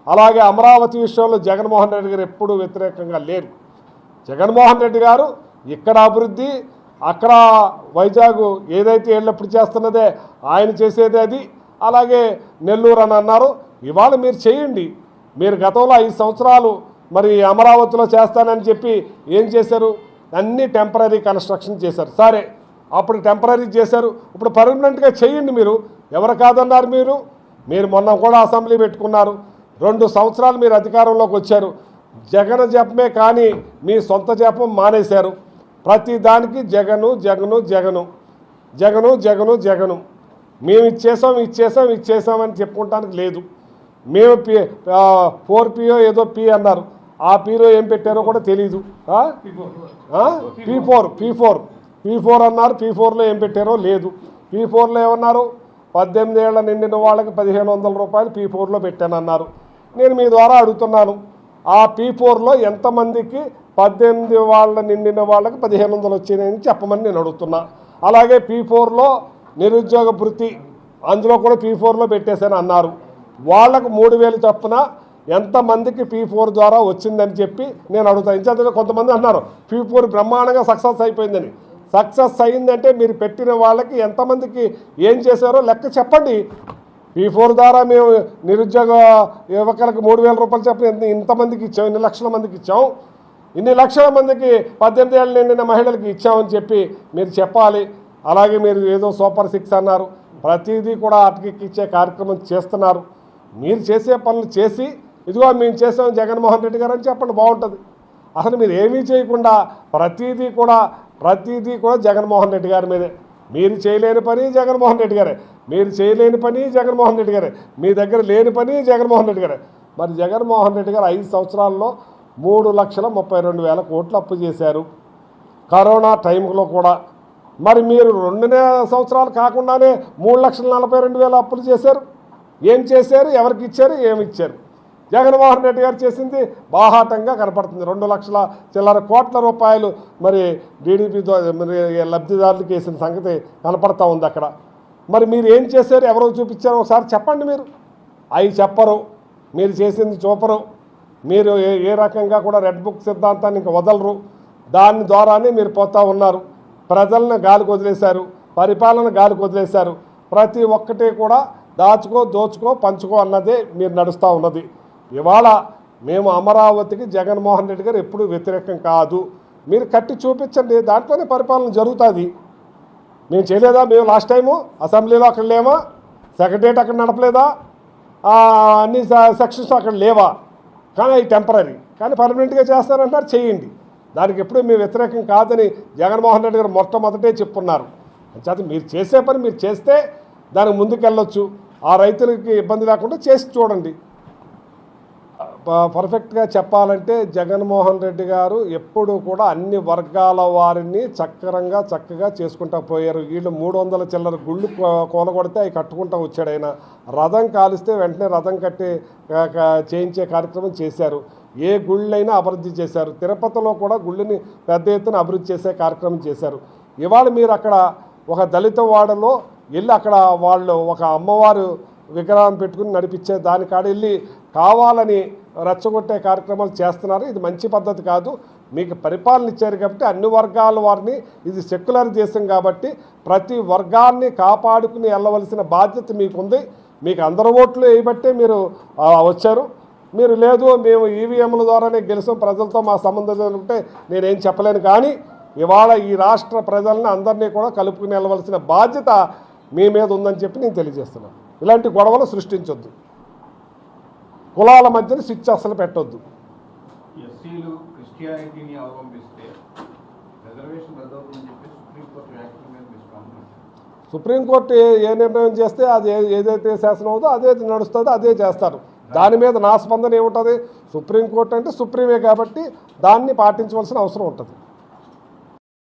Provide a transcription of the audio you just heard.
అలాగే అమరావతి విషయంలో జగన్మోహన్ రెడ్డి గారు ఎప్పుడూ వ్యతిరేకంగా లేరు. జగన్మోహన్ రెడ్డి గారు ఇక్కడ అభివృద్ధి, అక్కడ వైజాగ్ ఏదైతే ఎల్లప్పుడు చేస్తున్నదే ఆయన చేసేది అది. అలాగే నెల్లూరు అని అన్నారు, ఇవాళ మీరు చేయండి. మీరు గతంలో 5 సంవత్సరాలు మరి అమరావతిలో చేస్తానని చెప్పి ఏం చేశారు? అన్నీ టెంపరీ కన్స్ట్రక్షన్ చేశారు. సరే, అప్పుడు టెంపరీ చేశారు, ఇప్పుడు పర్మనెంట్గా చేయండి. మీరు ఎవరు కాదన్నారు? మీరు మొన్న కూడా అసెంబ్లీ పెట్టుకున్నారు. 2 సంవత్సరాలు మీరు అధికారంలోకి వచ్చారు. జగన్ జపమే కానీ మీ సొంత జపం మానేశారు. ప్రతి దానికి జగను జగను జగను జగను జగను జగను. మేము ఇచ్చేసామని చెప్పుకోవటానికి లేదు. మేము P4 ఏదో పి అన్నారు, ఆ పీలో ఏం పెట్టారో కూడా తెలీదు. P4 అన్నారు, P4లో ఏం పెట్టారో లేదు. P4లో ఏమన్నారు? 18 ఏళ్ల నిండిన వాళ్ళకి 1500 రూపాయలు P4లో పెట్టానన్నారు. నేను మీ ద్వారా అడుగుతున్నాను, ఆ P4లో ఎంతమందికి 18 వాళ్ళ నిండిన వాళ్ళకి 1500 వచ్చినాయని చెప్పమని నేను అడుగుతున్నా. అలాగే P4లో నిరుద్యోగ భృతి, అందులో కూడా P4లో పెట్టేశాను అన్నారు. వాళ్ళకు 3000 చొప్పున ఎంతమందికి P4 ద్వారా వచ్చిందని చెప్పి నేను అడుగుతాను. ఇంచేతగా కొంతమంది అన్నారు P4 బ్రహ్మాండంగా సక్సెస్ అయిపోయిందని. సక్సెస్ అయిందంటే మీరు పెట్టిన వాళ్ళకి ఎంతమందికి ఏం చేశారో లెక్క చెప్పండి. P4 ద్వారా మేము నిరుద్యోగ యువకులకు 3000 రూపాయలు చెప్పిన ఇంతమందికి ఇచ్చాం, ఇన్ని లక్షల మందికి ఇచ్చాం, ఇన్ని లక్షల మందికి 18 ఏళ్ళు నిండిన మహిళలకు ఇచ్చామని చెప్పి మీరు చెప్పాలి. అలాగే మీరు ఏదో సూపర్ 6 అన్నారు, ప్రతిదీ కూడా అటకెక్కిచ్చే కార్యక్రమం చేస్తున్నారు. మీరు చేసే పనులు చేసి ఇదిగో మేము చేసాం జగన్మోహన్ రెడ్డి గారు అని చెప్పండి, బాగుంటుంది. అసలు మీరు ఏమీ చేయకుండా ప్రతిదీ కూడా జగన్మోహన్ రెడ్డి గారి మీదే. మీరు చేయలేని పని జగన్మోహన్ రెడ్డి గారే, మీరు చేయలేని పని జగన్మోహన్ రెడ్డి గారే, మీ దగ్గర లేని పని జగన్మోహన్ రెడ్డి గారే. మరి జగన్మోహన్ రెడ్డి గారు 5 సంవత్సరాల్లో 3,32,000 కోట్లు అప్పు చేశారు, కరోనా టైంలో కూడా. మరి మీరు 2 సంవత్సరాలు కాకుండానే 3,42,000 అప్పులు చేశారు. ఏం చేశారు? ఎవరికి ఇచ్చారు? ఏమి ఇచ్చారు? జగన్మోహన్ రెడ్డి గారు చేసింది బాహాటంగా కనపడుతుంది. 2,00,000 చిల్లర కోట్ల రూపాయలు మరి టీడీపీ లబ్ధిదారులకు వేసిన సంగతి కనపడతా ఉంది అక్కడ. మరి మీరు ఏం చేశారు? ఎవరో చూపించారో ఒకసారి చెప్పండి. మీరు అవి చెప్పరు, మీరు చేసింది చూపరు. మీరు ఏ రకంగా కూడా రెడ్ బుక్ సిద్ధాంతాన్ని ఇంకా వదలరు. దాని ద్వారానే మీరు పోతూ ఉన్నారు. ప్రజలను గాలికి వదిలేశారు, పరిపాలన గాలికి వదిలేశారు. ప్రతి ఒక్కటి కూడా దాచుకో, దోచుకో, పంచుకో అన్నదే మీరు నడుస్తూ ఉన్నది. ఇవాళ మేము అమరావతికి జగన్మోహన్ రెడ్డి గారు ఎప్పుడూ వ్యతిరేకం కాదు. మీరు కట్టి చూపించండి, దాంట్లోనే పరిపాలన జరుగుతుంది. మేము చేయలేదా? మేము లాస్ట్ టైము అసెంబ్లీలో అక్కడ లేవా? సెక్రటరియట్ అక్కడ నడపలేదా? అన్ని సెక్షన్స్ అక్కడ లేవా? కానీ అవి టెంపరీ, కానీ పర్మనెంట్గా చేస్తారంటున్నారు, చేయండి. దానికి ఎప్పుడూ మేము వ్యతిరేకం కాదని జగన్మోహన్ రెడ్డి గారు మొట్టమొదటే చెప్పున్నారు. చేత మీరు చేసే పని మీరు చేస్తే దానికి ముందుకెళ్ళొచ్చు. ఆ రైతులకి ఇబ్బంది లేకుండా చేసి చూడండి. పర్ఫెక్ట్గా చెప్పాలంటే జగన్మోహన్ రెడ్డి గారు ఎప్పుడూ కూడా అన్ని వర్గాల వారిని చక్కగా చేసుకుంటూ పోయారు. వీళ్ళు 300 చిల్లర గుళ్ళు కూలగొడితే అవి కట్టుకుంటూ వచ్చాడు ఆయన. రథం కాలిస్తే వెంటనే రథం కట్టి చేయించే కార్యక్రమం చేశారు. ఏ గుళ్ళైనా అభివృద్ధి చేశారు. తిరుపతిలో కూడా గుళ్ళని పెద్ద ఎత్తున అభివృద్ధి చేసే కార్యక్రమం చేశారు. ఇవాళ మీరు అక్కడ ఒక దళిత వాడలో వెళ్ళి అక్కడ వాళ్ళు ఒక అమ్మవారు విగ్రహం పెట్టుకుని నడిపించే దానికాడ వెళ్ళి కావాలని రెచ్చగొట్టే కార్యక్రమాలు చేస్తున్నారు. ఇది మంచి పద్ధతి కాదు. మీకు పరిపాలన ఇచ్చారు కాబట్టి అన్ని వర్గాల వారిని, ఇది సెక్యులర్ దేశం కాబట్టి ప్రతి వర్గాన్ని కాపాడుకుని వెళ్ళవలసిన బాధ్యత మీకుంది. మీకు అందరు ఓట్లు వేయబట్టే మీరు వచ్చారు. మీరు లేదు మేము ఈవీఎంల ద్వారానే గెలిచాం, ప్రజలతో మా సంబంధం ఉంటే నేనేం చెప్పలేను. కానీ ఇవాళ ఈ రాష్ట్ర ప్రజల్ని అందరినీ కూడా కలుపుకుని వెళ్ళవలసిన బాధ్యత మీ మీద ఉందని చెప్పి నేను తెలియజేస్తున్నాను. ఇలాంటి గొడవలు సృష్టించొద్దు. కులాల మధ్యన స్విచ్ అసలు పెట్టొద్దు. సుప్రీంకోర్టు ఏ నిర్ణయం చేస్తే అది ఏదైతే శాసనం అవుతుందో అదే నడుస్తుందో అదే చేస్తారు. దాని మీద నా స్పందన ఏముంటుంది? సుప్రీంకోర్టు అంటే సుప్రీమే కాబట్టి దాన్ని పాటించవలసిన అవసరం ఉంటుంది.